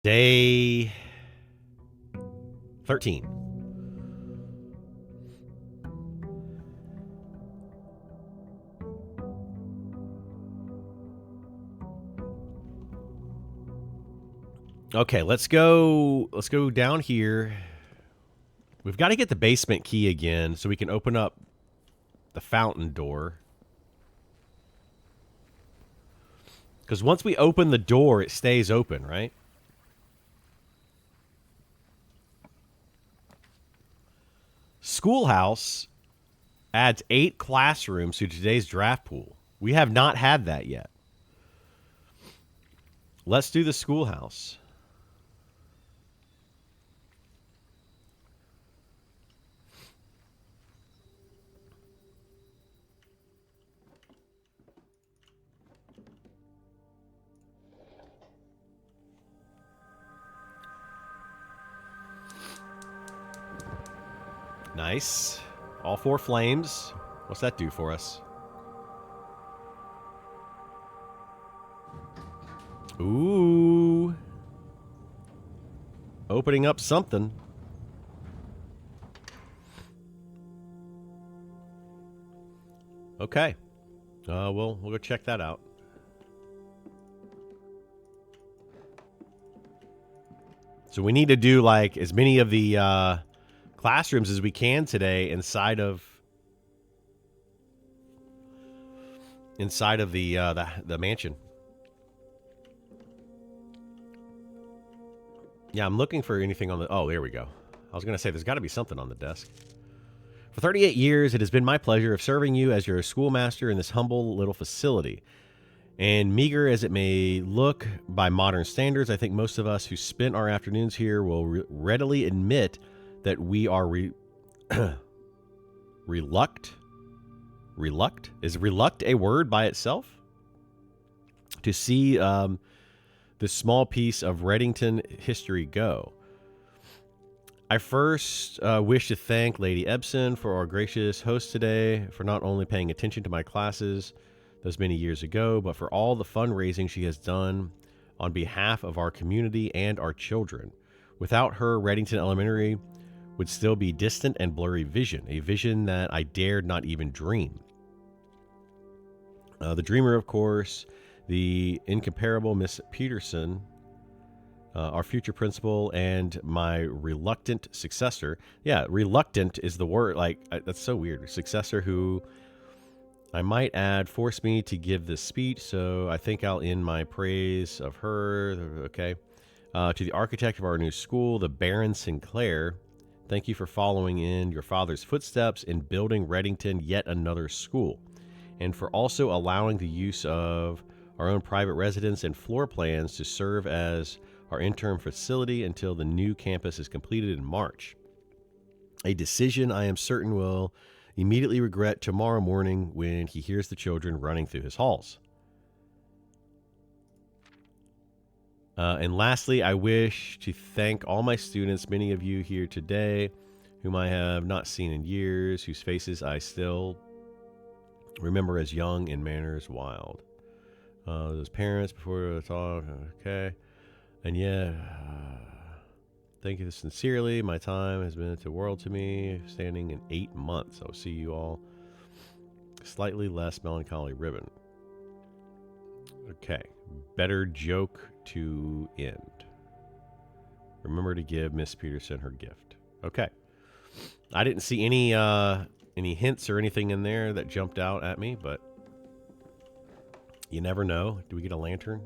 Day 13. Okay, let's go down here. We've got to get the basement key again so we can open up the fountain door. Because once we open the door, it stays open, right? Schoolhouse adds 8 classrooms to today's draft pool. We have not had that yet. Let's do the schoolhouse. Nice. All 4 flames. What's that do for us? Ooh. Opening up something. Okay. We'll go check that out. So we need to do like as many of the classrooms as we can today inside of the mansion. Yeah, I'm looking for anything on the... Oh, there we go. I was going to say, there's got to be something on the desk. For 38 years, it has been my pleasure of serving you as your schoolmaster in this humble little facility. And meager as it may look by modern standards, I think most of us who spent our afternoons here will readily admit that we are reluctant. Is reluct a word by itself? To see this small piece of Reddington history go. I first wish to thank Lady Ebson for our gracious host today, for not only paying attention to my classes those many years ago, but for all the fundraising she has done on behalf of our community and our children. Without her, Reddington Elementary would still be distant and blurry vision, a vision that I dared not even dream. The dreamer, of course, the incomparable Miss Peterson, our future principal, and my reluctant successor. Yeah, reluctant is the word. Like, that's so weird. Successor who, I might add, forced me to give this speech, so I think I'll end my praise of her. Okay. To the architect of our new school, the Baron Sinclair, thank you for following in your father's footsteps in building Reddington yet another school, and for also allowing the use of our own private residence and floor plans to serve as our interim facility until the new campus is completed in March. A decision I am certain will immediately regret tomorrow morning when he hears the children running through his halls. And lastly, I wish to thank all my students, many of you here today, whom I have not seen in years, whose faces I still remember as young and manners wild. Those parents before the talk, okay. And yeah, thank you sincerely. My time has meant the world to me, standing in 8 months. I'll see you all. Slightly less melancholy ribbon. Okay, better joke to end. Remember to give Miss Peterson her gift. Okay. I didn't see any hints or anything in there that jumped out at me, but you never know. Do we get a lantern?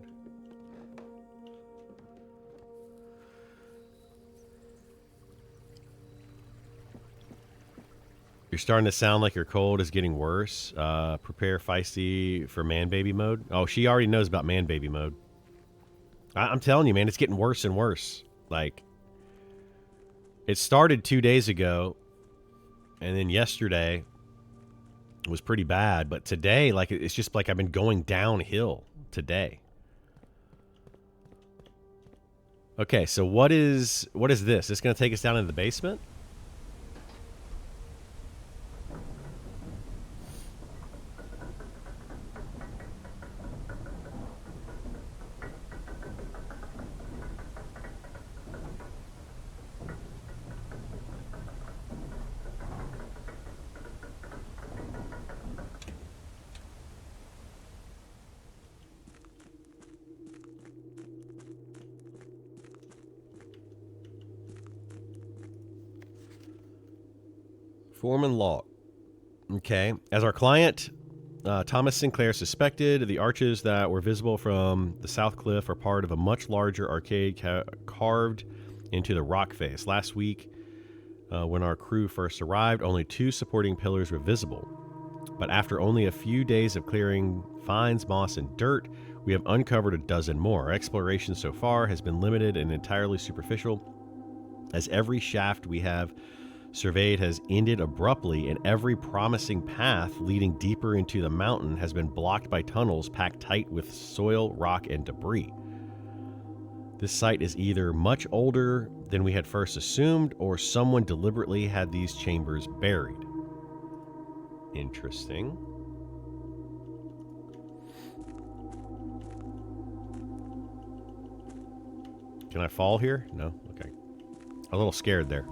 You're starting to sound like your cold is getting worse. Prepare feisty for man baby mode. Oh, she already knows about man baby mode. I'm telling you, man, it's getting worse and worse. Like, it started 2 days ago, and then yesterday was pretty bad. But today, like, it's just like I've been going downhill today. Okay, so what is this? This going to take us down into the basement? Foreman log. Okay. As our client, Thomas Sinclair, suspected, the arches that were visible from the south cliff are part of a much larger arcade carved into the rock face. Last week, when our crew first arrived, only 2 supporting pillars were visible. But after only a few days of clearing fines, moss, and dirt, we have uncovered a dozen more. Our exploration so far has been limited and entirely superficial, as every shaft we have surveyed has ended abruptly, and every promising path leading deeper into the mountain has been blocked by tunnels packed tight with soil, rock, and debris. This site is either much older than we had first assumed, or someone deliberately had these chambers buried. Interesting. Can I fall here? No? Okay. A little scared there.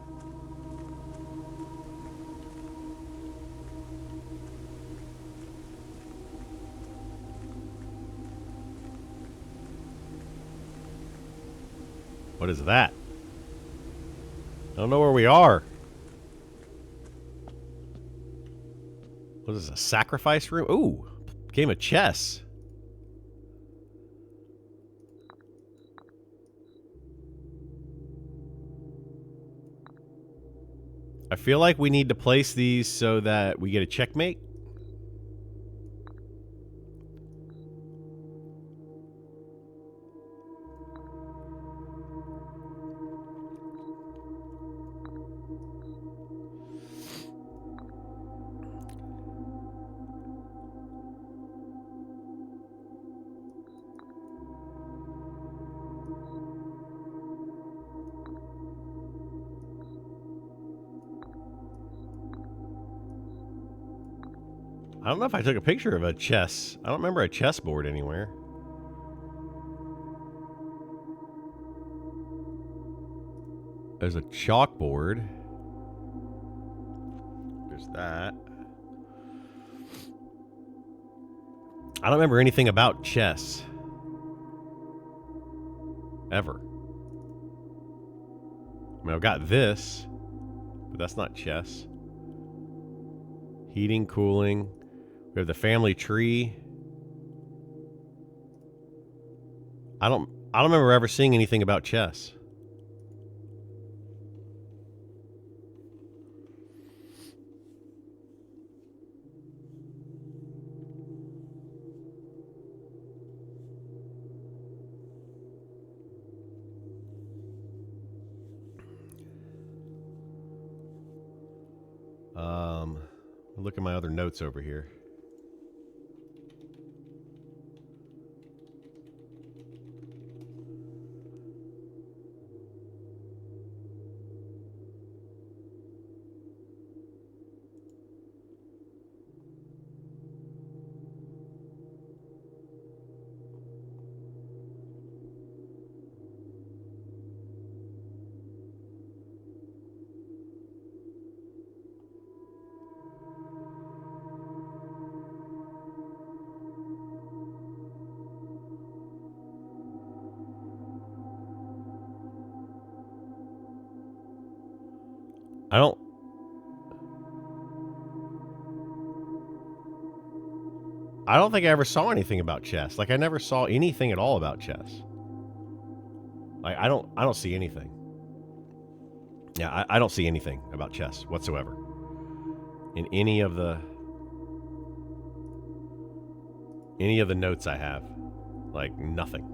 What is that? I don't know where we are. What is this, a sacrifice room? Ooh, game of chess. I feel like we need to place these so that we get a checkmate. I don't know if I took a picture of a chess. I don't remember a chessboard anywhere. There's a chalkboard. There's that. I don't remember anything about chess. Ever. I mean, I've got this, but that's not chess. Heating, cooling. We have the family tree. I don't remember ever seeing anything about chess. Look at my other notes over here. I don't think I ever saw anything about chess. Like, I never saw anything at all about chess. Like, I don't see anything. Yeah, I don't see anything about chess whatsoever. In any of the notes I have. Like, nothing.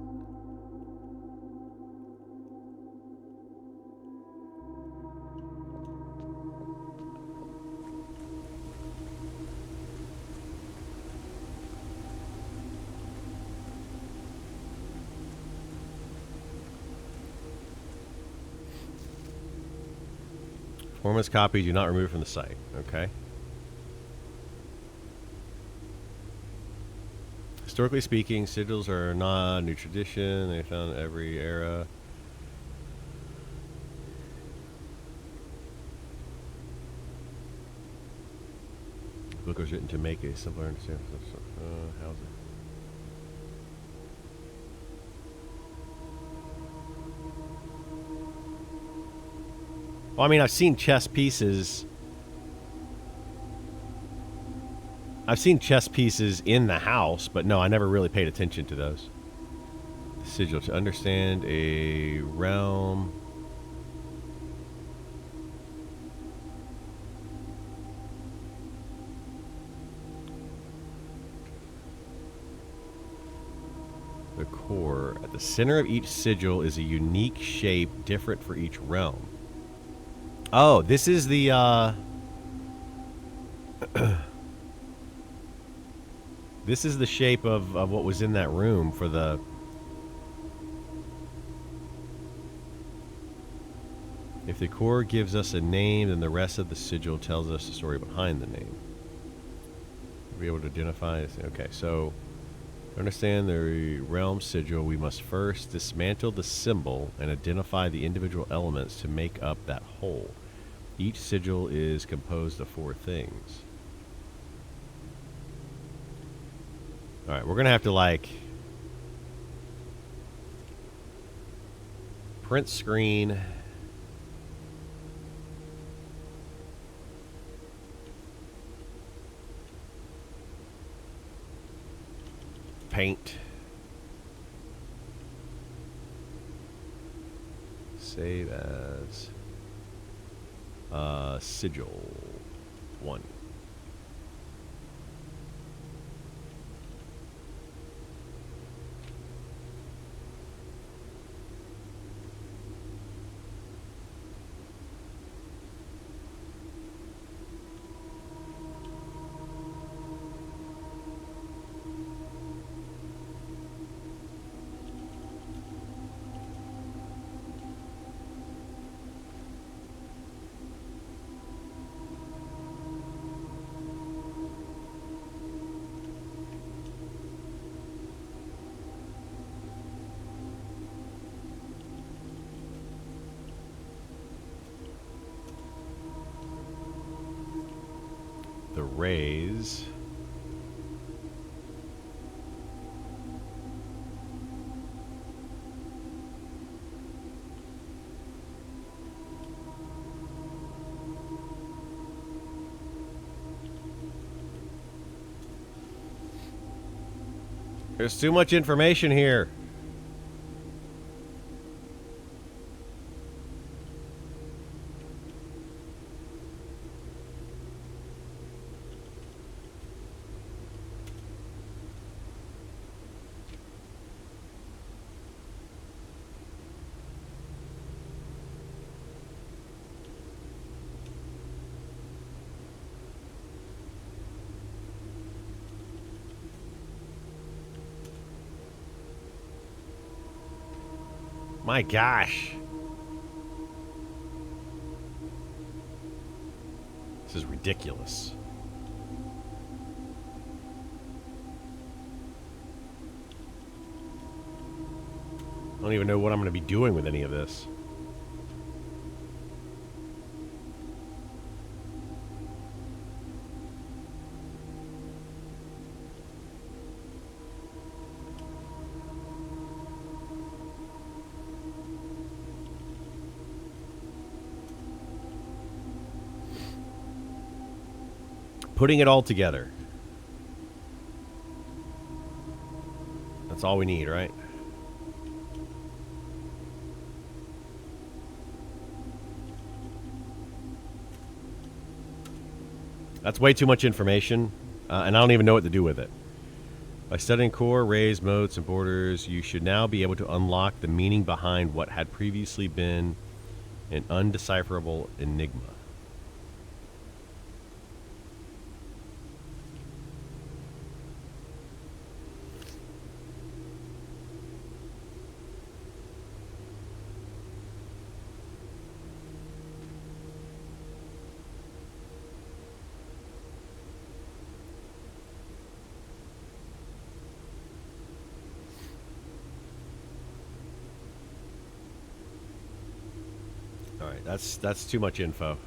Performance copy do not remove from the site. Okay. Historically speaking, sigils are not a new tradition. They found in every era. The book was written to make a simpler understanding. How's it? Well, I mean, I've seen chess pieces I've seen chess pieces in the house, but no, I never really paid attention to those. Sigil to understand a realm. The core. At the center of each sigil is a unique shape different for each realm. Oh, this is the, this is the shape of what was in that room for the... If the core gives us a name, then the rest of the sigil tells us the story behind the name. We'll be able to identify... Okay, so... To understand the realm sigil, we must first dismantle the symbol and identify the individual elements to make up that whole. Each sigil is composed of 4 things. Alright, we're going to have to, like... print screen... paint. Save as sigil 1. The rays. There's too much information here. My gosh. This is ridiculous. I don't even know what I'm going to be doing with any of this. Putting it all together. That's all we need, right? That's way too much information, and I don't even know what to do with it. By studying core, rays, motes, and borders, you should now be able to unlock the meaning behind what had previously been an undecipherable enigma. Alright, that's too much info.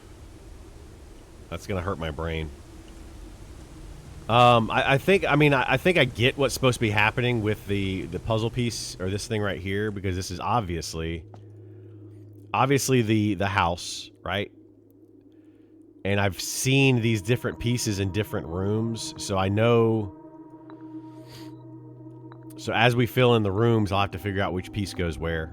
That's gonna hurt my brain. I think I get what's supposed to be happening with the puzzle piece, or this thing right here, because this is obviously the house, right? And I've seen these different pieces in different rooms, so I know. So as we fill in the rooms, I'll have to figure out which piece goes where.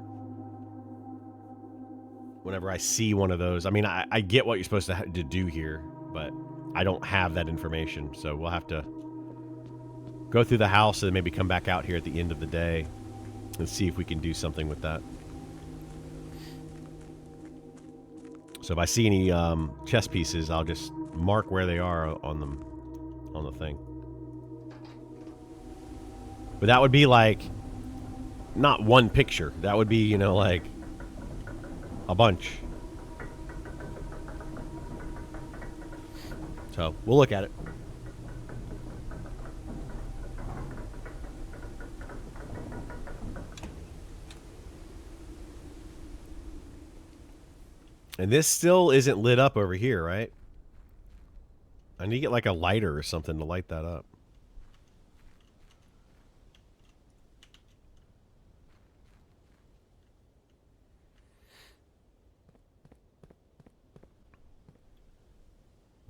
Whenever I see one of those. I mean, I get what you're supposed to do here, but I don't have that information, so we'll have to go through the house and then maybe come back out here at the end of the day and see if we can do something with that. So if I see any chess pieces, I'll just mark where they are on them, on the thing. But that would be like not one picture. That would be, you know, like a bunch. So we'll look at it. And this still isn't lit up over here, right? I need to get like a lighter or something to light that up.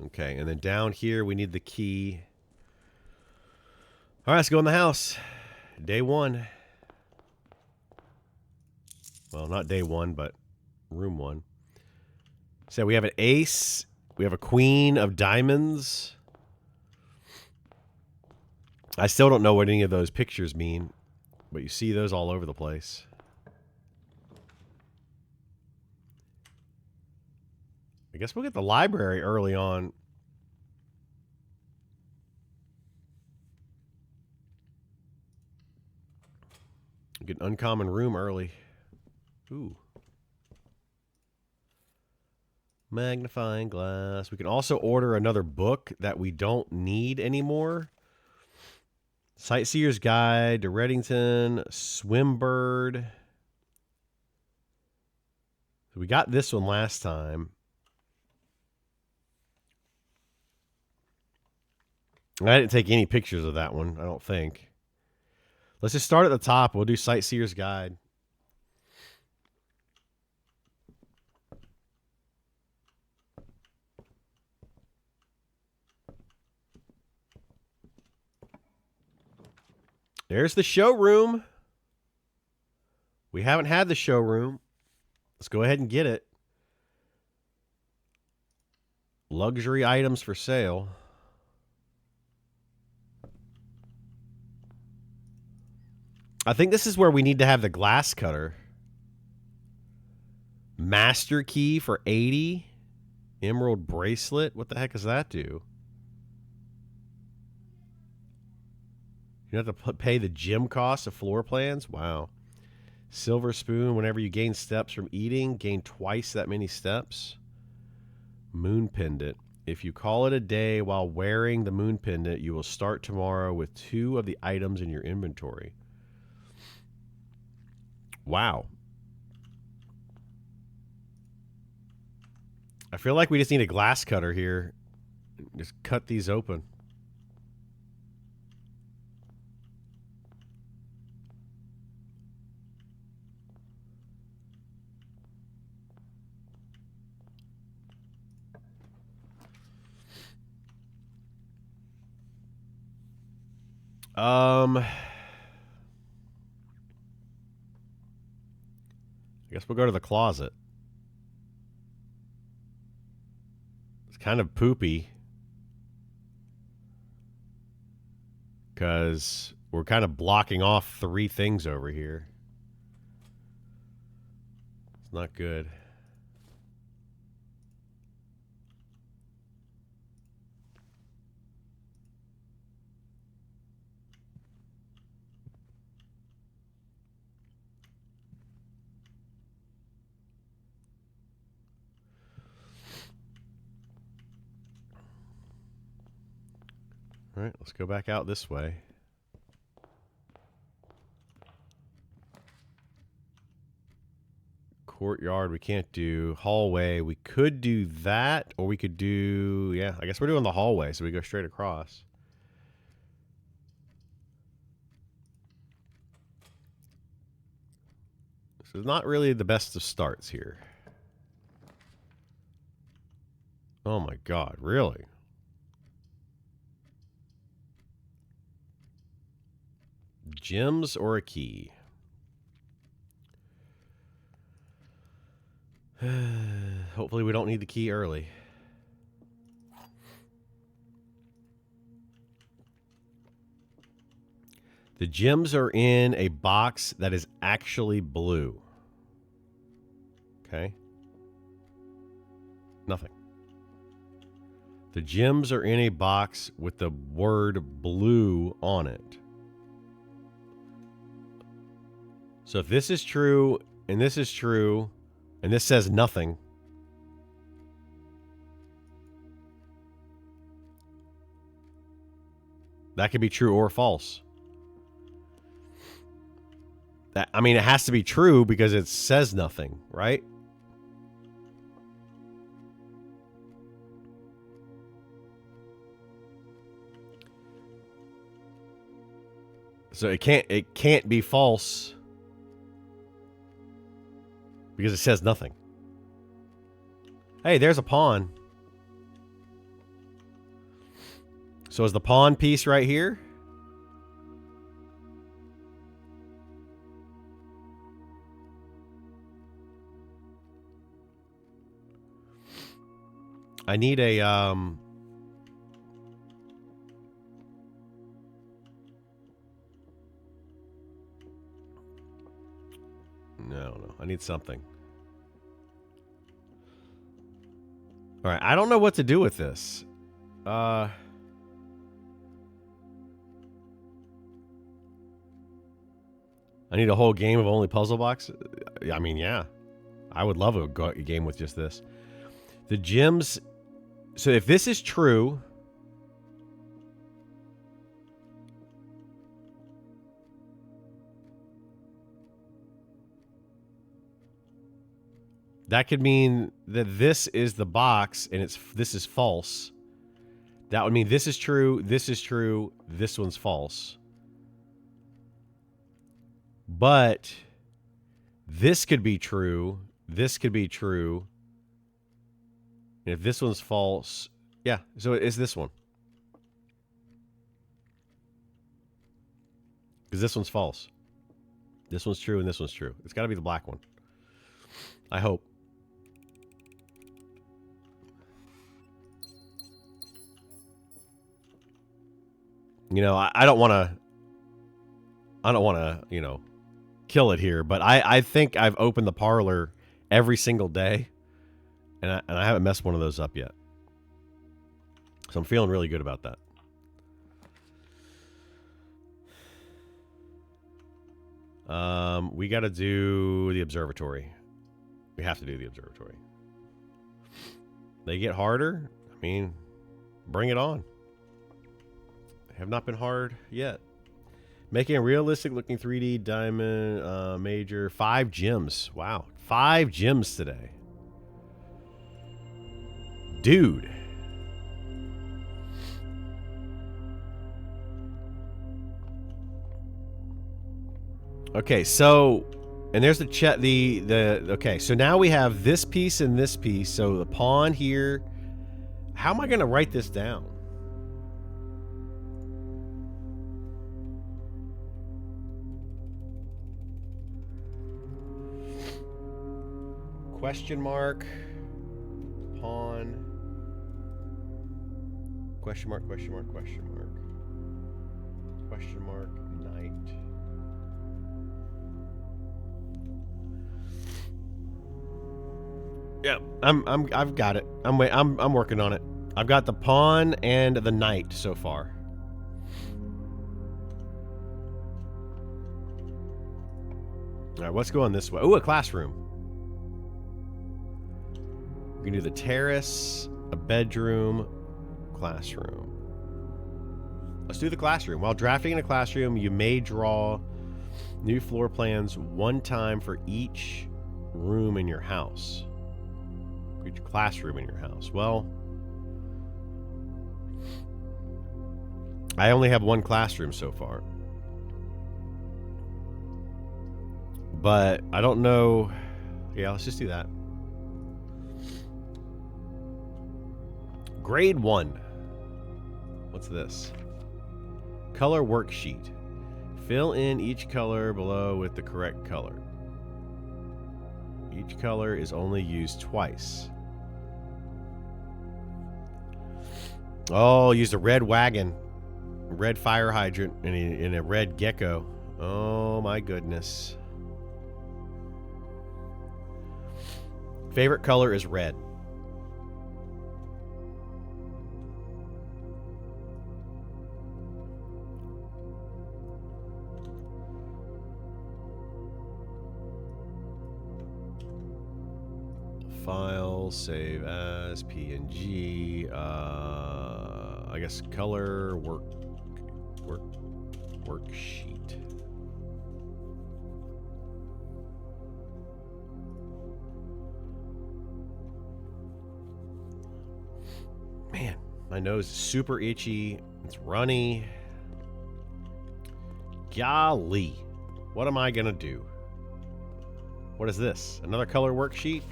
Okay, and then down here we need the key. All right, let's go in the house. Day one. Well, not day one, but room one. So we have an ace. We have a queen of diamonds. I still don't know what any of those pictures mean, but you see those all over the place. I guess we'll get the library early on. Get an uncommon room early. Ooh. Magnifying glass. We can also order another book that we don't need anymore. Sightseer's Guide to Reddington. Swimbird. We got this one last time. I didn't take any pictures of that one, I don't think. Let's just start at the top. We'll do Sightseer's Guide. There's the showroom. We haven't had the showroom. Let's go ahead and get it. Luxury items for sale. I think this is where we need to have the glass cutter. Master key for 80. Emerald bracelet. What the heck does that do? You have to pay the gym cost of floor plans? Wow. Silver spoon. Whenever you gain steps from eating, gain twice that many steps. Moon pendant. If you call it a day while wearing the moon pendant, you will start tomorrow with 2 of the items in your inventory. Wow. I feel like we just need a glass cutter here. Just cut these open. I guess we'll go to the closet. It's kind of poopy. Because we're kind of blocking off 3 things over here. It's not good. All right, let's go back out this way. Courtyard, we can't do. Hallway, we could do that, or we could do, yeah, I guess we're doing the hallway, so we go straight across. So it's not really the best of starts here. Oh my God, really? Gems or a key? Hopefully we don't need the key early. The gems are in a box that is actually blue. Okay. Nothing. The gems are in a box with the word blue on it. So if this is true, and this is true, and this says nothing, that could be true or false. I mean, it has to be true because it says nothing, right? So it can't be false because it says nothing. Hey, there's a pawn. So is the pawn piece right here? I need a No, I need something. All right, I don't know what to do with this. I need a whole game of only puzzle box. I mean, yeah. I would love a game with just this. The gems. So if this is true, that could mean that this is the box and this is false. That would mean this is true, this one's false. But this could be true, this could be true. And if this one's false, yeah, so it's this one. Because this one's false. This one's true and this one's true. It's got to be the black one. I hope. You know, I don't want to, you know, kill it here, but I think I've opened the parlor every single day, and I haven't messed one of those up yet. So I'm feeling really good about that. We got to do the observatory. We have to do the observatory. They get harder. I mean, bring it on. They have not been hard yet. Making a realistic looking 3D diamond major. 5 gems. Wow. 5 gems today. Dude. Okay, so, and there's the chat. Okay, so now we have this piece and this piece. So the pawn here. How am I going to write this down? Question mark. Pawn. Question mark, question mark, question mark. Question mark, knight. Yeah, I've got it. I'm working on it. I've got the pawn and the knight so far. All right, let's go on this way. Oh, a classroom. We can do the terrace, a bedroom, classroom. Let's do the classroom. While drafting in a classroom, you may draw new floor plans one time for each room in your house. Each classroom in your house. Well, I only have one classroom so far. But I don't know. Yeah, let's just do that. Grade 1. What's this? Color worksheet. Fill in each color below with the correct color. Each color is only used twice. Oh, use a red wagon, red fire hydrant, and a red gecko. Oh my goodness. Favorite color is red. File, save as PNG. I guess color worksheet. Man, my nose is super itchy. It's runny. Golly, what am I gonna do? What is this? Another color worksheet?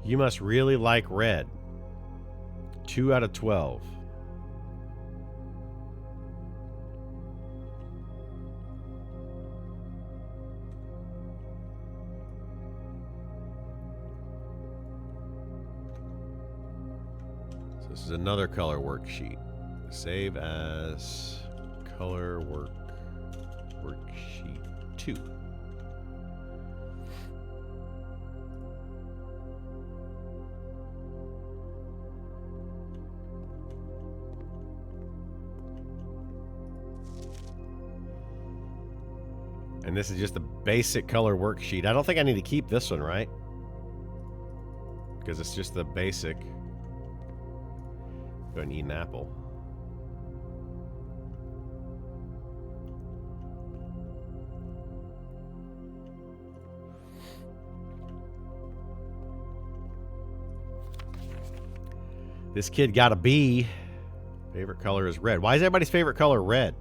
You must really like red. 2 out of 12. So this is another color worksheet. Save as color worksheet 2. And this is just the basic color worksheet. I don't think I need to keep this one, right? Because it's just the basic. Go and eat an apple. This kid got a B. Favorite color is red. Why is everybody's favorite color red?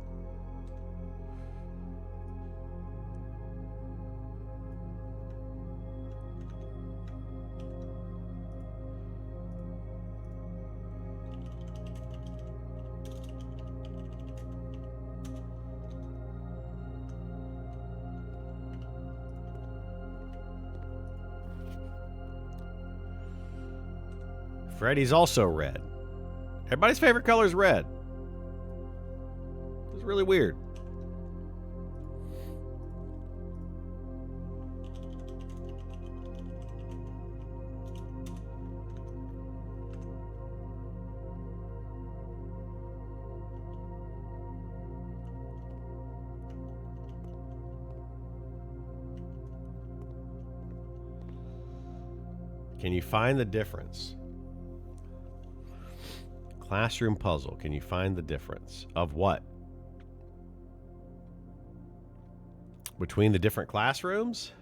Freddy's also red. Everybody's favorite color is red. It's really weird. Can you find the difference? Classroom puzzle. Can you find the difference? Of what? Between the different classrooms?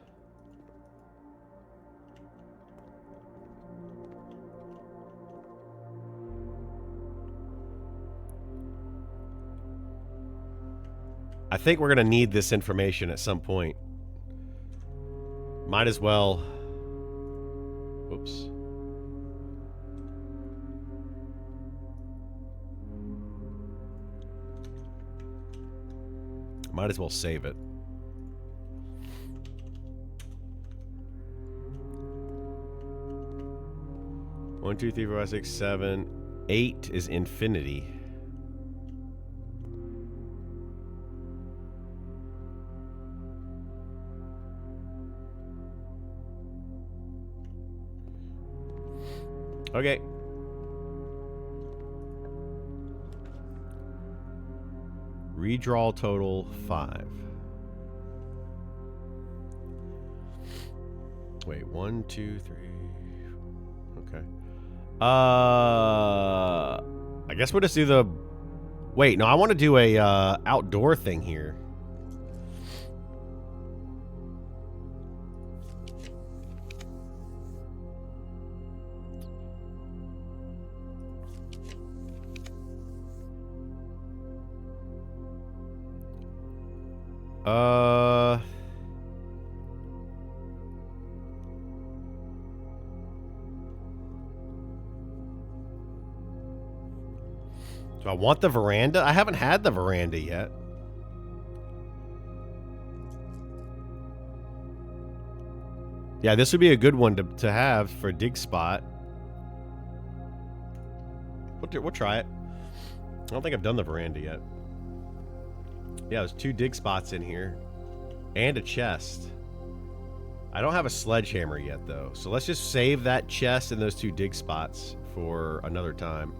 I think we're going to need this information at some point. Might as well. Oops. Might as well save it. 1, 2, 3, 4, 5, 6, 7, 8 is infinity. Okay. Redraw total 5. Wait, 1, 2, 3. Okay. I guess we'll just do the. Wait, no, I want to do a outdoor thing here. Do I want the veranda? I haven't had the veranda yet. Yeah, this would be a good one to have for a dig spot. We'll try it. I don't think I've done the veranda yet. Yeah, there's 2 dig spots in here. And a chest. I don't have a sledgehammer yet, though. So let's just save that chest and those 2 dig spots for another time.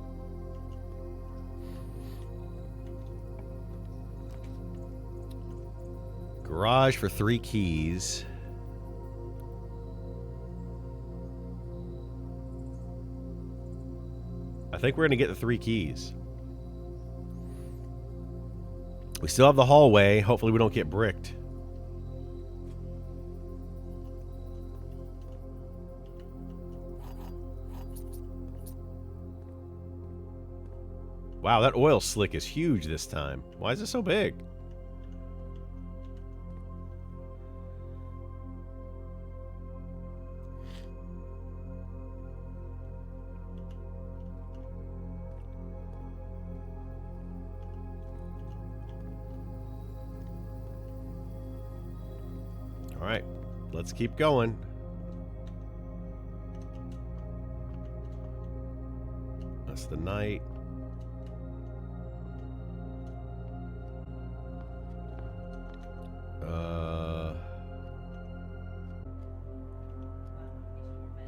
Garage for 3 keys. I think we're going to get the 3 keys. We still have the hallway. Hopefully we don't get bricked. Wow, that oil slick is huge this time. Why is it so big? All right, let's keep going. That's the night.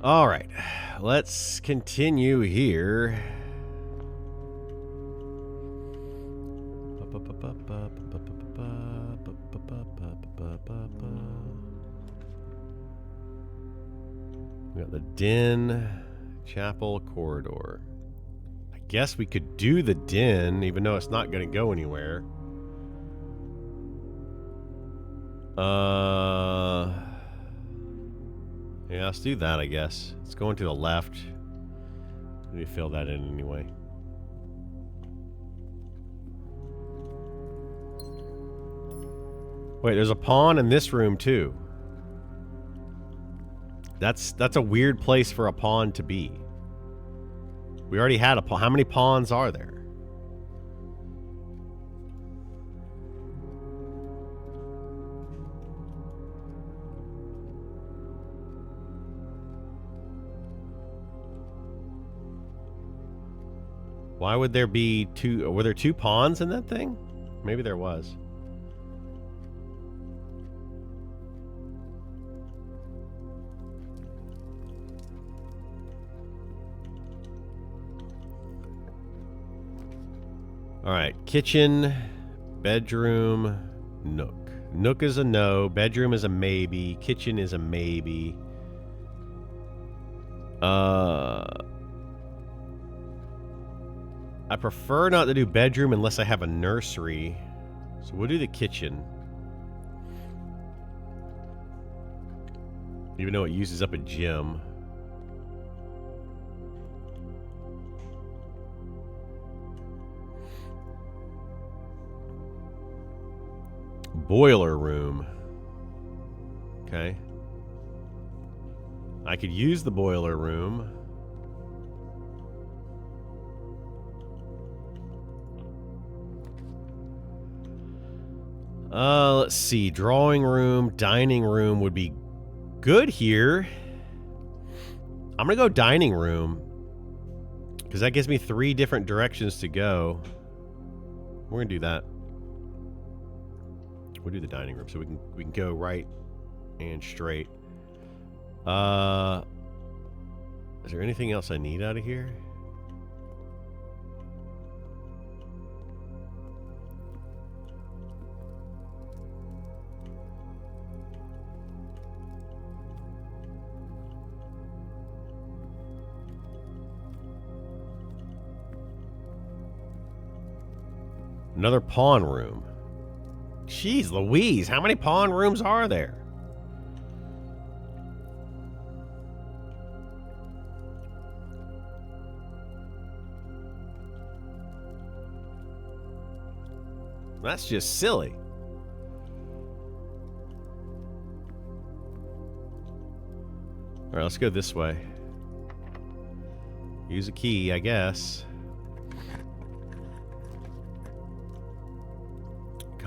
All right, let's continue here. We got the den, chapel, corridor. I guess we could do the den, even though it's not going to go anywhere. Yeah, let's do that, I guess. It's going to the left. Let me fill that in anyway. Wait, there's a pawn in this room, too. That's a weird place for a pawn to be. We already had a pawn. How many pawns are there? Why would there be 2? Were there 2 pawns in that thing? Maybe there was. All right, kitchen, bedroom, nook. Nook is a no, bedroom is a maybe, kitchen is a maybe. I prefer not to do bedroom unless I have a nursery. So we'll do the kitchen. Even though it uses up a gym. Boiler room. Okay. I could use the boiler room. Let's see. Drawing room, dining room would be good here. I'm going to go dining room. Because that gives me 3 different directions to go. We're going to do that. We'll do the dining room so we can go right and straight. Is there anything else I need out of here? Another pawn room. Jeez Louise, how many pawn rooms are there? That's just silly. All right, let's go this way. Use a key, I guess.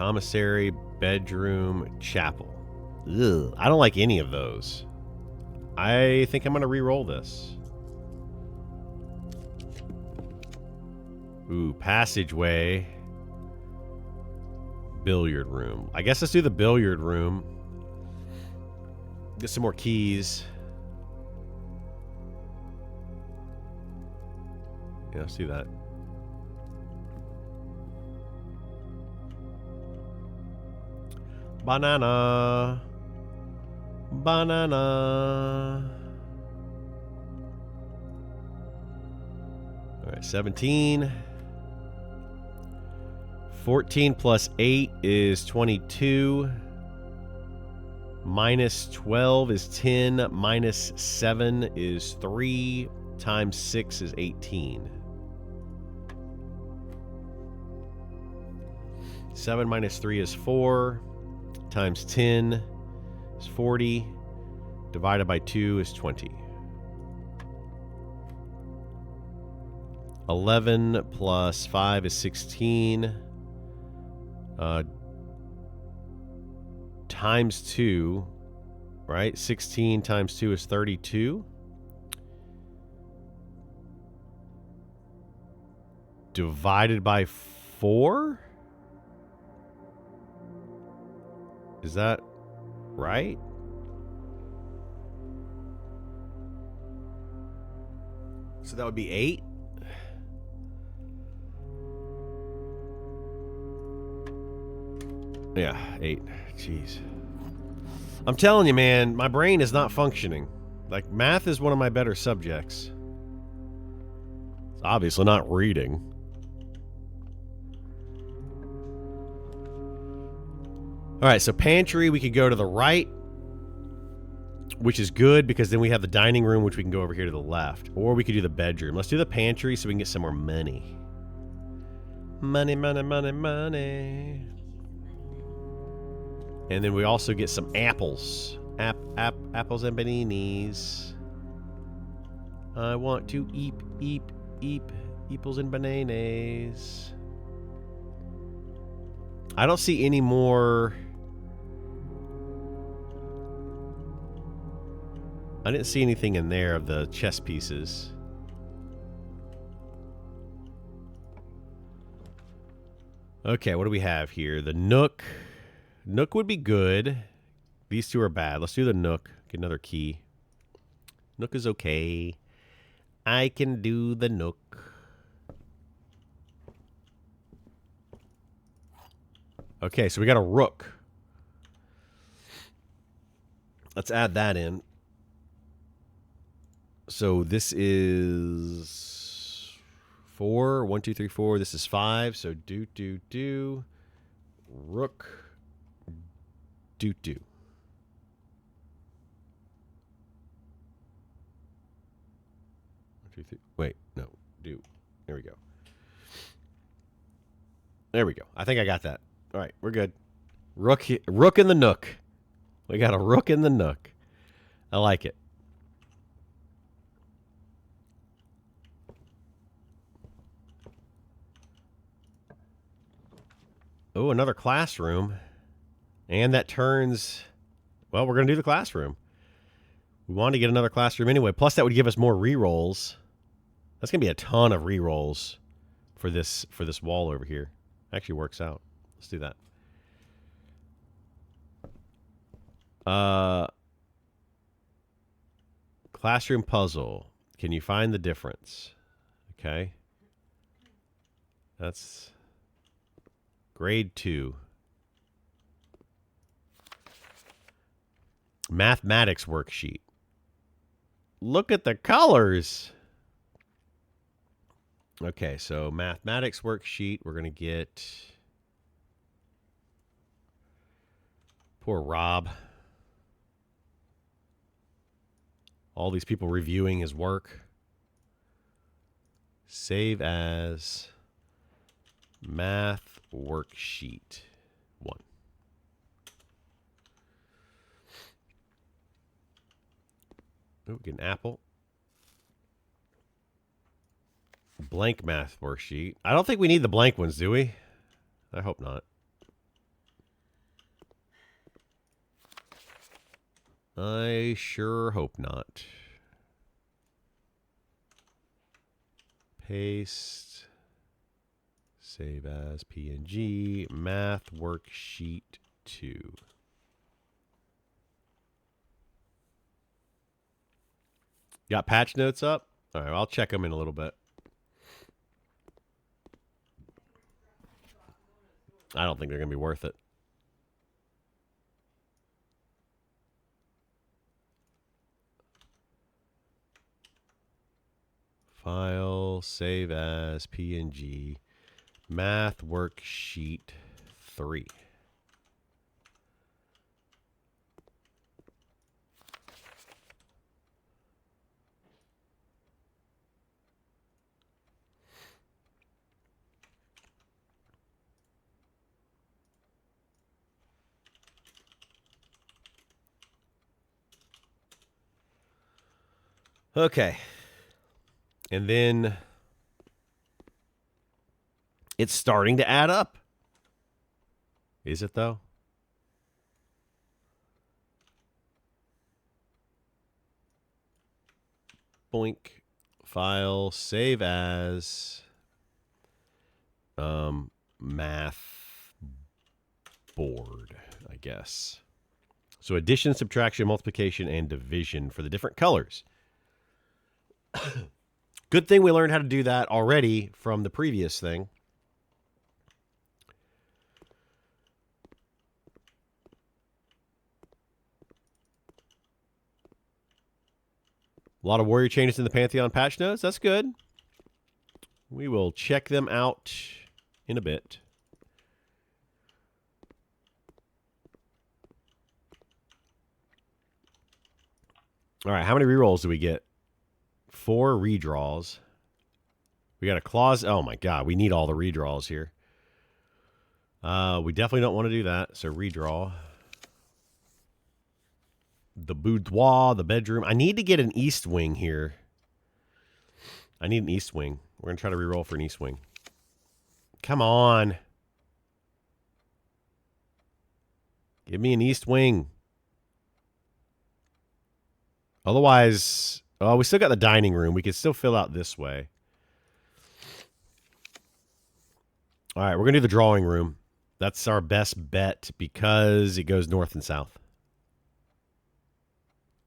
commissary, bedroom, chapel. Ugh, I don't like any of those. I think I'm going to re-roll this. Ooh, passageway. Billiard room. I guess let's do the billiard room. Get some more keys. Yeah, let's do that. Banana. Banana. All right, 17. 14 plus 8 is 22. Minus 12 is 10. Minus 7 is 3. Times 6 is 18. 7 minus 3 is 4. Times 10 is 40. Divided by 2 is 20. 11 plus 5 is 16. Times 2, right? 16 times 2 is 32. Divided by 4? Is that right? So that would be 8? Yeah, 8. Jeez. I'm telling you, man, my brain is not functioning. Like, math is one of my better subjects. It's obviously not reading. Alright, so pantry, we could go to the right, which is good because then we have the dining room, which we can go over here to the left. Or we could do the bedroom. Let's do the pantry so we can get some more money. Money, money, money, money. And then we also get some apples. Apples and bananas. I want to eat apples and bananas. I don't see any more. I didn't see anything in there of the chess pieces. Okay, what do we have here? The Nook. Nook would be good. These two are bad. Let's do the Nook. Get another key. Nook is okay. I can do the Nook. Okay, so we got a Rook. Let's add that in. So this is 4. 1, 2, 3, 4. This is 5. So do. Rook. Do. 1, 2, 3. Wait, no. Do. There we go. There we go. I think I got that. All right, we're good. Rook in the Nook. We got a Rook in the Nook. I like it. Oh, another classroom. And that turns... Well, we're going to do the classroom. We wanted to get another classroom anyway. Plus, that would give us more rerolls. That's going to be a ton of rerolls for this wall over here. Actually works out. Let's do that. Classroom puzzle. Can you find the difference? Okay. That's grade 2. Mathematics worksheet. Look at the colors. Okay, so mathematics worksheet, we're going to get... Poor Rob. All these people reviewing his work. Save as math worksheet 1. Oh, get an apple. Blank math worksheet. I don't think we need the blank ones, do we? I hope not. I sure hope not. Paste. Save as PNG. Math worksheet 2. Got patch notes up? All right, I'll check them in a little bit. I don't think they're going to be worth it. File, save as PNG, math worksheet 3. Okay. And then it's starting to add up. Is it though? Boink. File, save as math board, I guess. So addition, subtraction, multiplication, and division for the different colors. Good thing we learned how to do that already from the previous thing. A lot of warrior changes in the Pantheon patch notes. That's good. We will check them out in a bit. All right, how many rerolls do we get? 4 redraws. We got a clause. Oh my god, we need all the redraws here. We definitely don't want to do that. So redraw. The boudoir, the bedroom. I need to get an east wing here. I need an east wing. We're going to try to reroll for an east wing. Come on. Give me an east wing. Otherwise, oh, we still got the dining room. We can still fill out this way. All right, we're going to do the drawing room. That's our best bet because it goes north and south.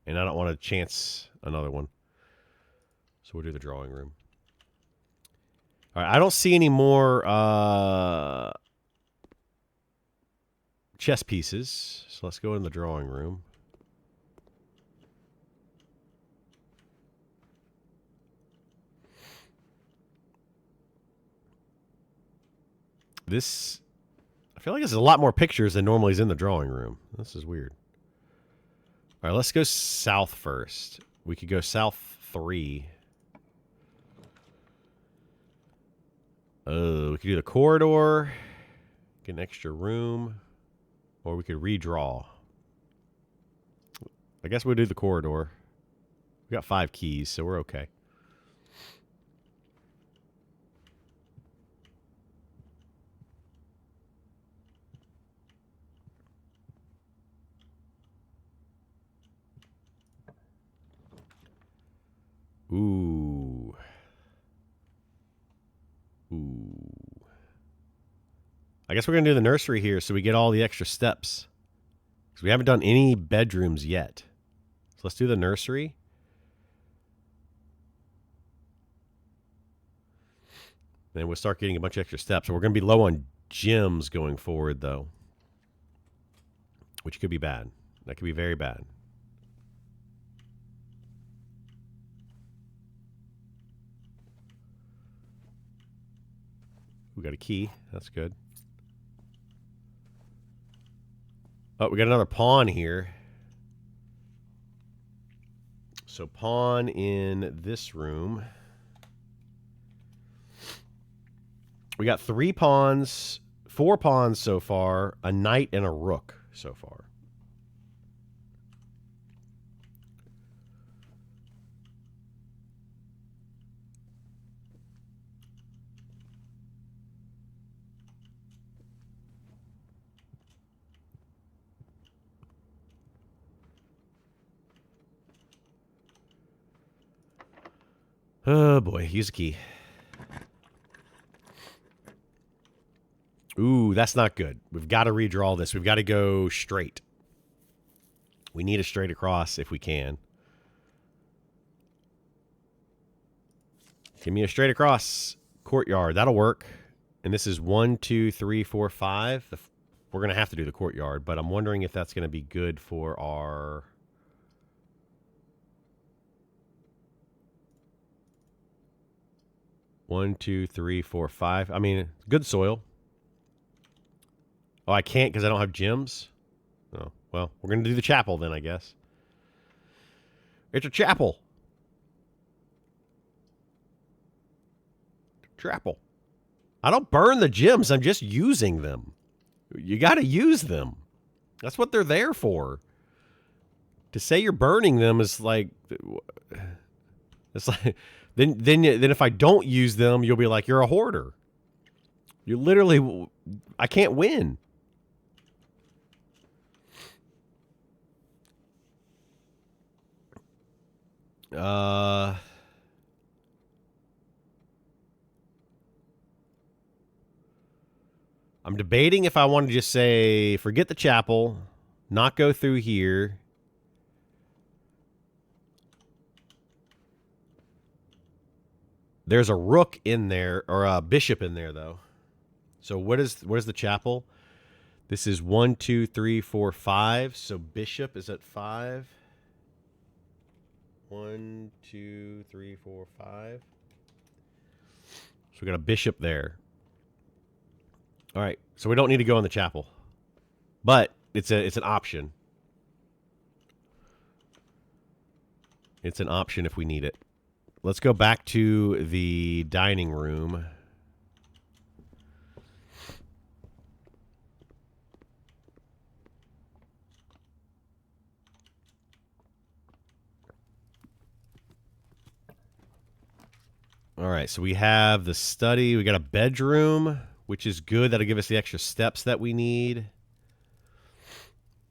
And I don't want to chance another one. So we'll do the drawing room. All right, I don't see any more chess pieces. So let's go in the drawing room. This, I feel like there's a lot more pictures than normally is in the drawing room. This is weird. All right, let's go south first. We could go south 3. We could do the corridor, get an extra room, or we could redraw. I guess we'll do the corridor. We got 5 keys, so we're okay. Ooh. Ooh. I guess we're going to do the nursery here so we get all the extra steps. Because we haven't done any bedrooms yet. So let's do the nursery. Then we'll start getting a bunch of extra steps. So we're going to be low on gems going forward, though. Which could be bad. That could be very bad. We got a key. That's good. Oh, we got another pawn here. So pawn in this room. We got 3 pawns, 4 pawns so far, a knight and a rook so far. Oh, boy. Use a key. Ooh, that's not good. We've got to redraw this. We've got to go straight. We need a straight across if we can. Give me a straight across. Courtyard. That'll work. And this is 1, 2, 3, 4, 5. We're going to have to do the courtyard, but I'm wondering if that's going to be good for our... One, two, three, four, five. I mean, good soil. Oh, I can't because I don't have gems? Oh, well, we're going to do the chapel then, I guess. It's a chapel. Chapel. I don't burn the gems. I'm just using them. You got to use them. That's what they're there for. To say you're burning them is like... It's like... Then if I don't use them, you'll be like, you're a hoarder. You literally... I can't win. I'm debating if I want to just say, forget the chapel, not go through here. There's a rook in there, or a bishop in there, though. So where's the chapel? This is 1, 2, 3, 4, 5. So bishop is at 5. 1, 2, 3, 4, 5. So we got a bishop there. All right. So we don't need to go in the chapel, but it's an option. It's an option if we need it. Let's go back to the dining room. All right, so we have the study. We got a bedroom, which is good. That'll give us the extra steps that we need.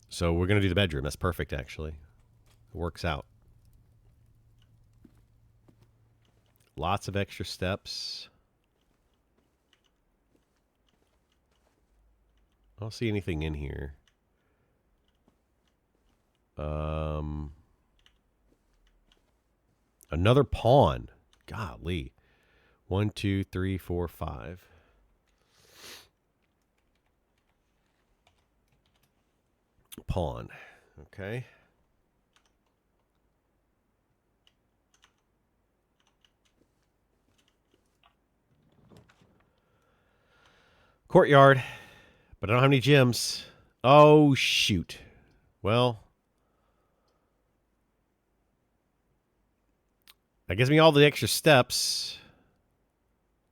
So we're going to do the bedroom. That's perfect, actually. It works out. Lots of extra steps. I don't see anything in here. Another pawn. Golly. 1, 2, 3, 4, 5. Pawn. Okay. Courtyard. But I don't have any gems. Oh, shoot. Well, that gives me all the extra steps.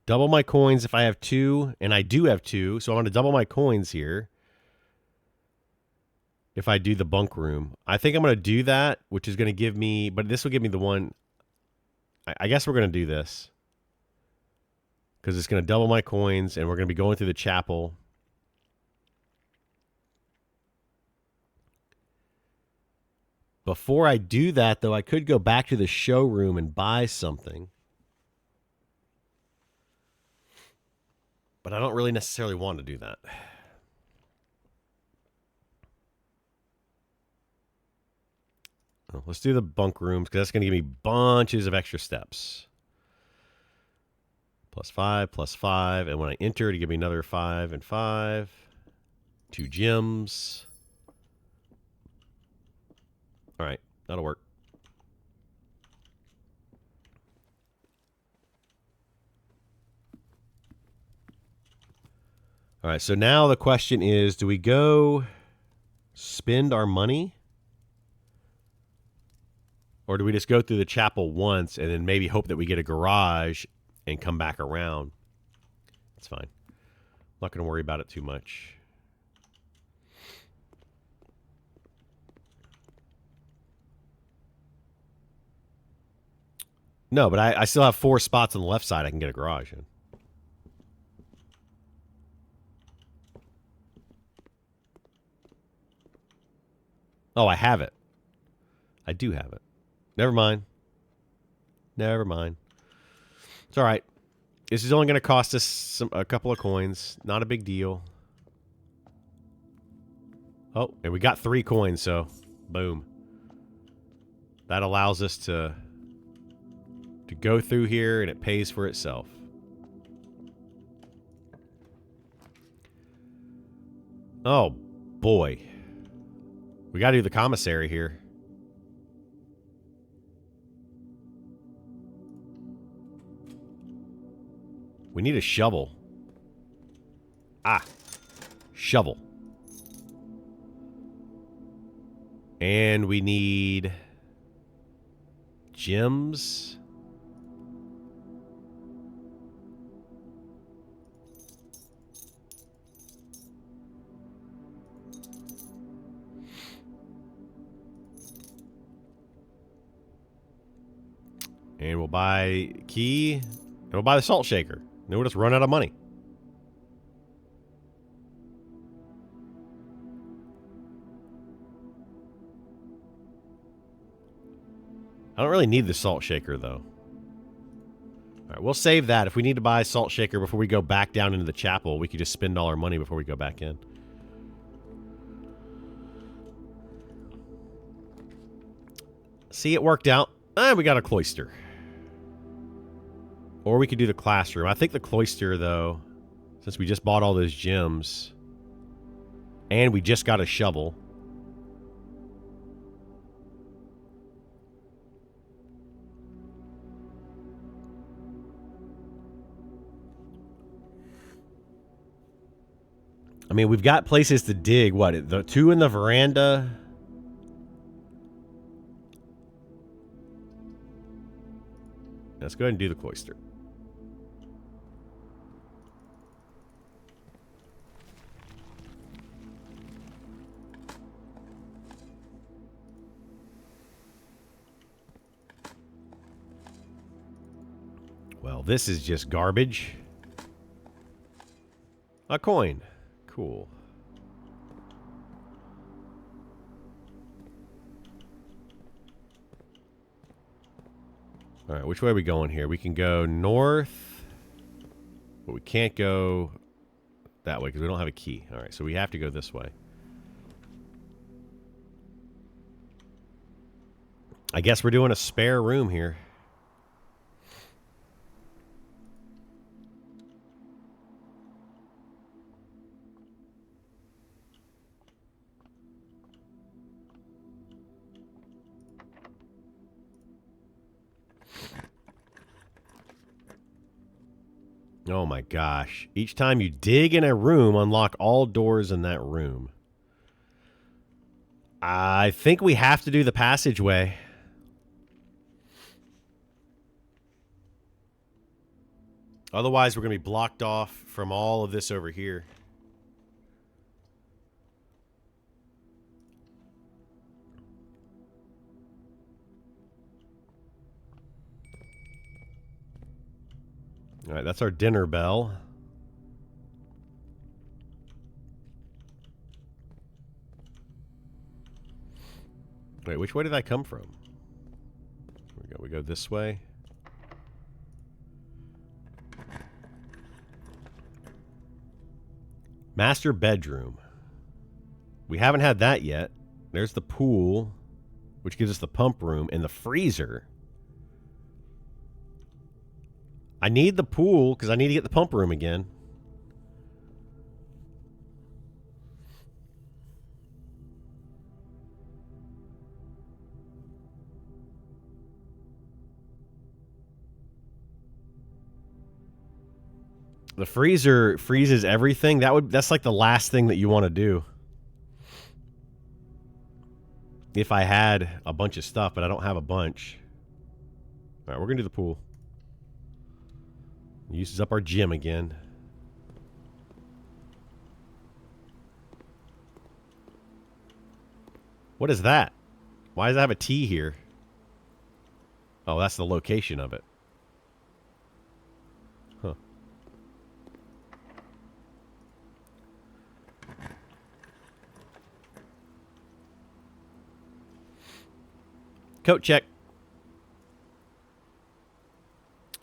Double my coins if I have 2, and I do have 2, so I'm going to double my coins here. If I do the bunk room. I think I'm going to do that, which is going to give me, but this will give me the one. I guess we're going to do this. Because it's going to double my coins, and we're going to be going through the chapel. Before I do that, though, I could go back to the showroom and buy something. But I don't really necessarily want to do that. Well, let's do the bunk rooms, because that's going to give me bunches of extra steps. +5, and when I enter, it'll give me another 5 and 5. 2 gems. All right, that'll work. All right, so now the question is, do we go spend our money? Or do we just go through the chapel once and then maybe hope that we get a garage and come back around? It's fine. I'm not going to worry about it too much. No, but I still have 4 spots on the left side I can get a garage in. Oh, I have it. I do have it. Never mind. Never mind. It's all right. This is only going to cost us a couple of coins. Not a big deal. Oh, and we got 3 coins, so boom. That allows us to go through here, and it pays for itself. Oh, boy. We got to do the commissary here. We need a shovel. Ah. Shovel. And we need gems. And we'll buy key. And we'll buy the salt shaker. Then we'll just run out of money. I don't really need the salt shaker, though. All right, we'll save that. If we need to buy a salt shaker before we go back down into the chapel, we could just spend all our money before we go back in. See, it worked out. And we got a cloister. Or we could do the classroom. I think the cloister, though, since we just bought all those gems, and we just got a shovel. I mean, we've got places to dig. What, the 2 in the veranda? Let's go ahead and do the cloister. Well, this is just garbage. A coin. Cool. All right, which way are we going here? We can go north, but we can't go that way because we don't have a key. All right, so we have to go this way. I guess we're doing a spare room here. Oh my gosh. Each time you dig in a room, unlock all doors in that room. I think we have to do the passageway. Otherwise, we're going to be blocked off from all of this over here. All right, that's our dinner bell. Wait, which way did I come from? Here we go this way. Master bedroom. We haven't had that yet. There's the pool, which gives us the pump room, and the freezer. I need the pool because I need to get the pump room again. The freezer freezes everything. That's like the last thing that you want to do. If I had a bunch of stuff, but I don't have a bunch. All right, we're going to do the pool. Uses up our gym again. What is that? Why does it have a T here? Oh, that's the location of it. Huh. Coat check.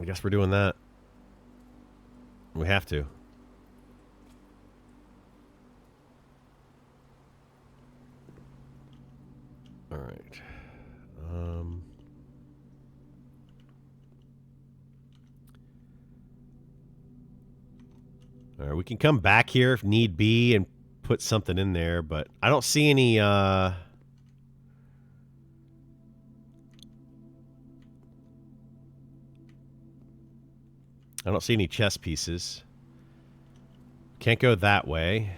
I guess we're doing that. We have to. All right. All right, we can come back here if need be and put something in there, but I don't see any I don't see any chess pieces. Can't go that way.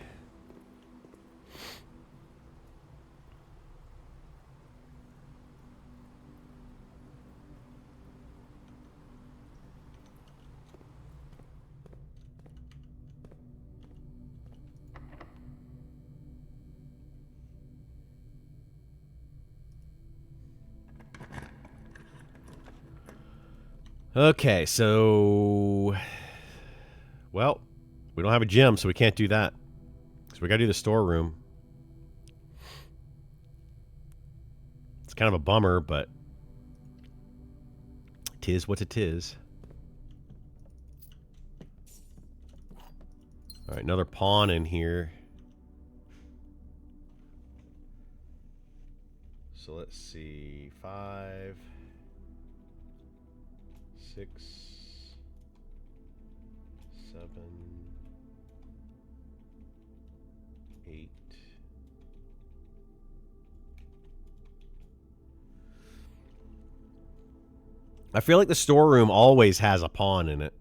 Okay, so... Well, we don't have a gym, so we can't do that. So we gotta do the storeroom. It's kind of a bummer, but... Tis what it is. Alright, another pawn in here. So let's see... 5... 6... 7... 8... I feel like the storeroom always has a pawn in it.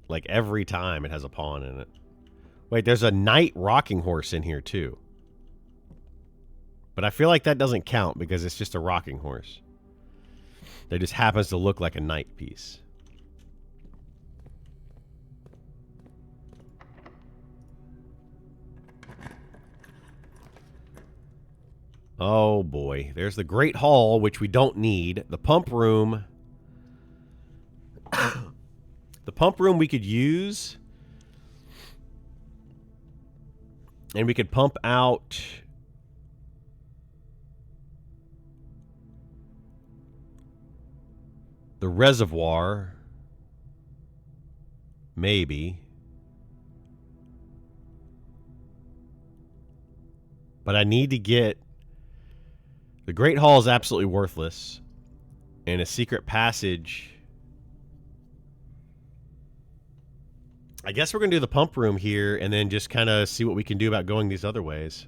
Like every time it has a pawn in it. Wait, there's a knight rocking horse in here too. But I feel like that doesn't count because it's just a rocking horse. That just happens to look like a knight piece. Oh boy. There's the Great Hall, which we don't need. The pump room. The pump room we could use. And we could pump out... the reservoir. Maybe. But I need to get... The Great Hall is absolutely worthless. And a secret passage... I guess we're going to do the pump room here and then just kind of see what we can do about going these other ways.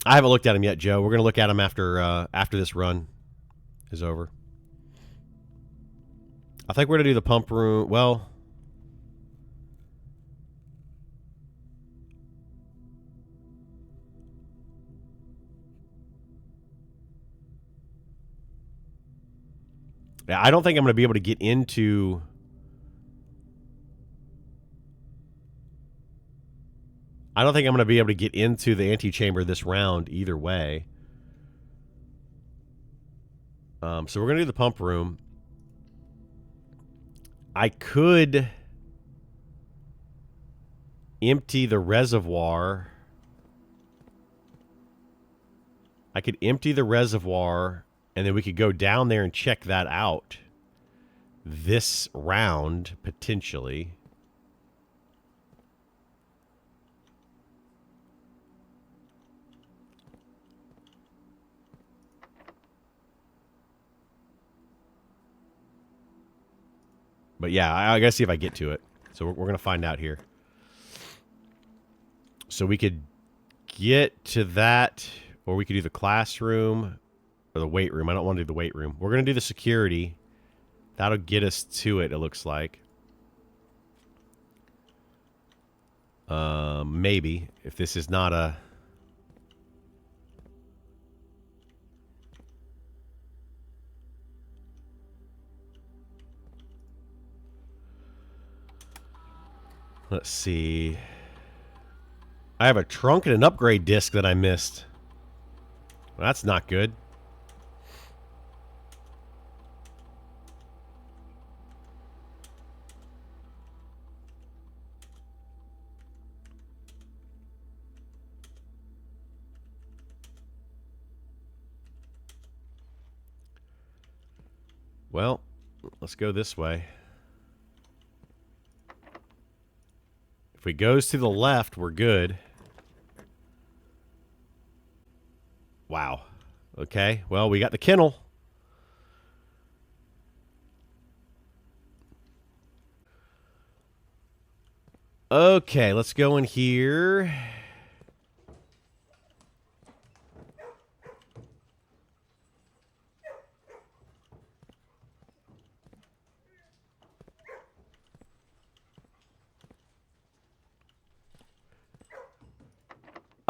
I haven't looked at them yet, Joe. We're going to look at them after this run is over. I think we're going to do the pump room. Well... I don't think I'm going to be able to get into... I don't think I'm going to be able to get into the antechamber this round either way. So we're going to do the pump room. I could empty the reservoir. I could empty the reservoir... And then we could go down there and check that out this round, potentially. But yeah, I gotta see if I get to it. So we're going to find out here. So we could get to that, or we could do the classroom... Or the weight room. I don't want to do the weight room. We're going to do the security. That'll get us to it, it looks like. Maybe. If this is not a... Let's see. I have a trunk and an upgrade disc that I missed. Well, that's not good. Well, let's go this way. If it goes to the left, we're good. Wow. Okay, well, we got the kennel. Okay, let's go in here.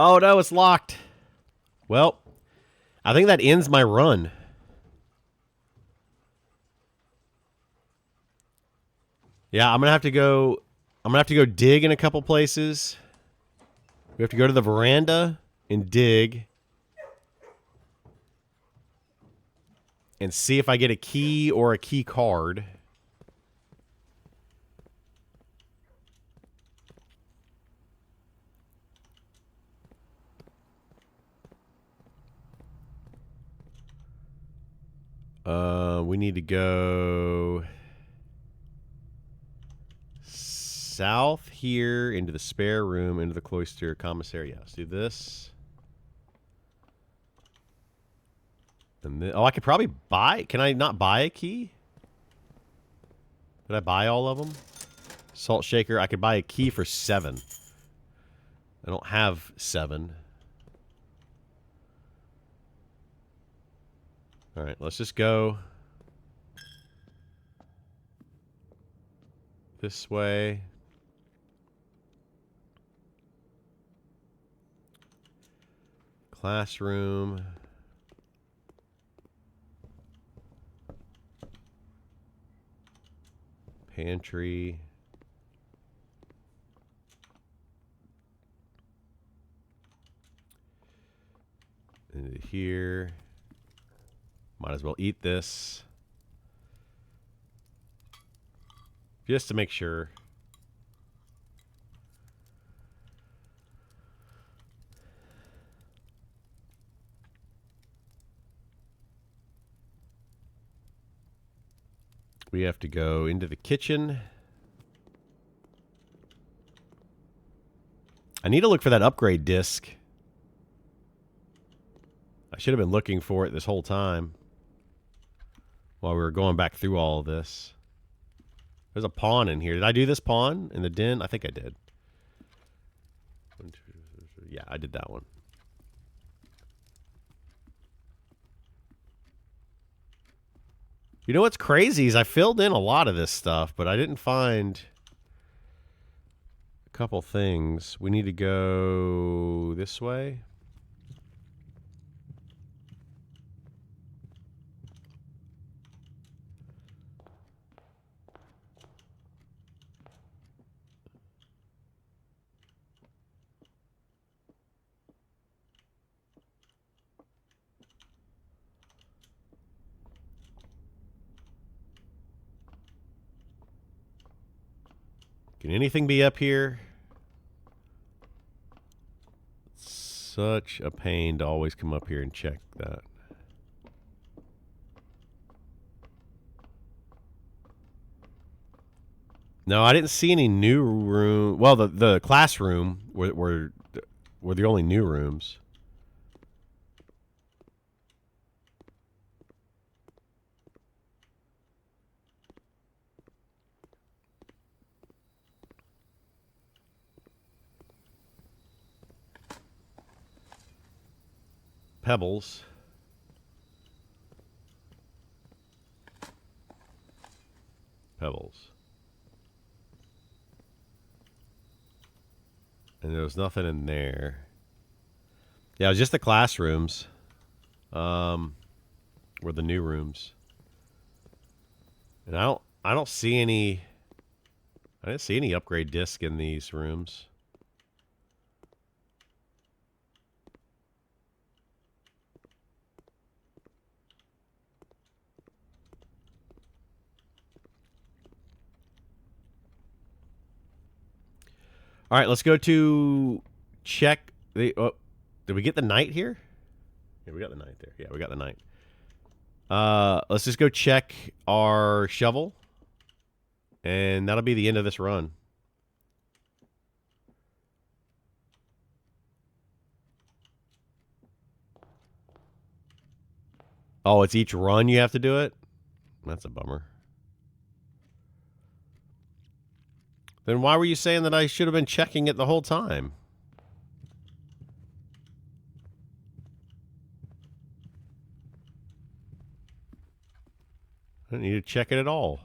Oh, no, it's locked. Well, I think that ends my run. Yeah, I'm going to have to go... I'm going to have to go dig in a couple places. We have to go to the veranda and dig. And see if I get a key or a key card. We need to go south here into the spare room, into the cloister commissary. Yeah, let's do this. And then, oh, I could probably buy. Can I not buy a key? Did I buy all of them? Salt shaker. I could buy a key for 7. I don't have 7. All right, let's just go this way. Classroom. Pantry. Into here. Might as well eat this. Just to make sure. We have to go into the kitchen. I need to look for that upgrade disc. I should have been looking for it this whole time while we were going back through all of this. There's a pawn in here. Did I do this pawn in the den? I think I did. Yeah, I did that one. You know what's crazy is I filled in a lot of this stuff, but I didn't find a couple things. We need to go this way. Can anything be up here? Such a pain to always come up here and check that. No, I didn't see any new room. Well, the classroom were the only new rooms. Pebbles. Pebbles. And there was nothing in there. Yeah, it was just the classrooms. Were the new rooms. And I don't see any. I didn't see any upgrade disc in these rooms. All right, let's go to check the. Oh, did we get the knight here? Yeah, we got the knight there. Yeah, we got the knight. Let's just go check our shovel. And that'll be the end of this run. Oh, it's each run you have to do it? That's a bummer. Then why were you saying that I should have been checking it the whole time? I don't need to check it at all.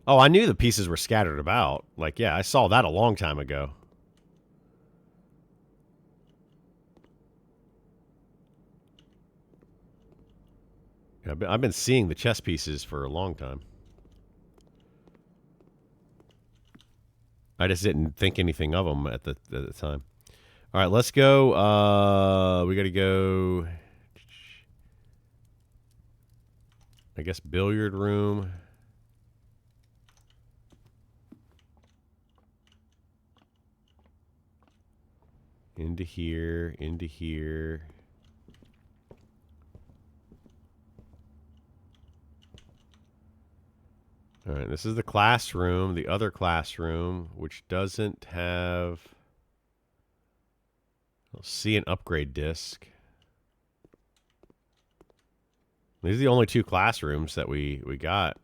Oh, I knew the pieces were scattered about. Like, yeah, I saw that a long time ago. Yeah, I've been seeing the chess pieces for a long time. I just didn't think anything of them at the time. All right, let's go. We got to go, I guess, billiard room. Into here, into here. All right, this is the classroom, the other classroom, which doesn't have... I'll see an upgrade disc. These are the only two classrooms that we got.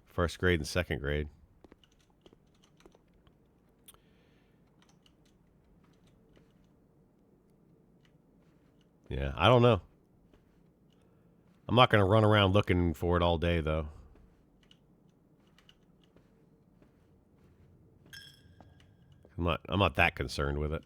First grade and second grade. Yeah, I don't know. I'm not going to run around looking for it all day, though. I'm not that concerned with it.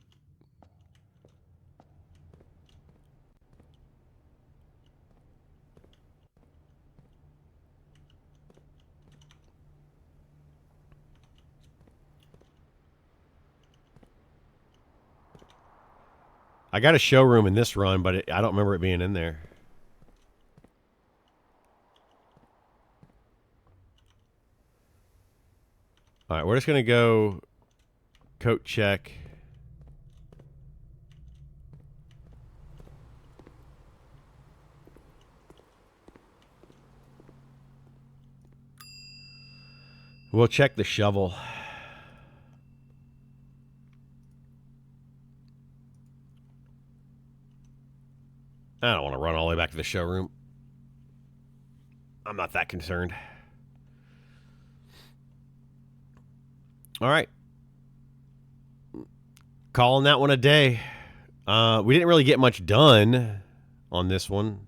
I got a showroom in this run, but I don't remember it being in there. All right, we're just going to go coat check. We'll check the shovel. I don't want to run all the way back to the showroom. I'm not that concerned. All right. Calling that one a day. We didn't really get much done on this one.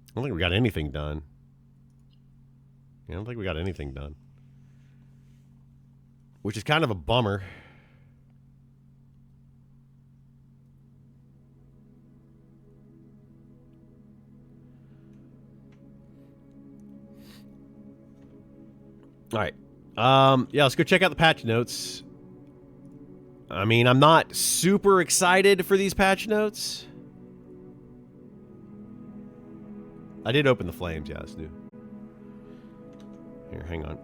I don't think we got anything done. I don't think we got anything done. Which is kind of a bummer. All right. Yeah, let's go check out the patch notes. I mean, I'm not super excited for these patch notes. I did open the flames, yeah, it's new. Here, hang on.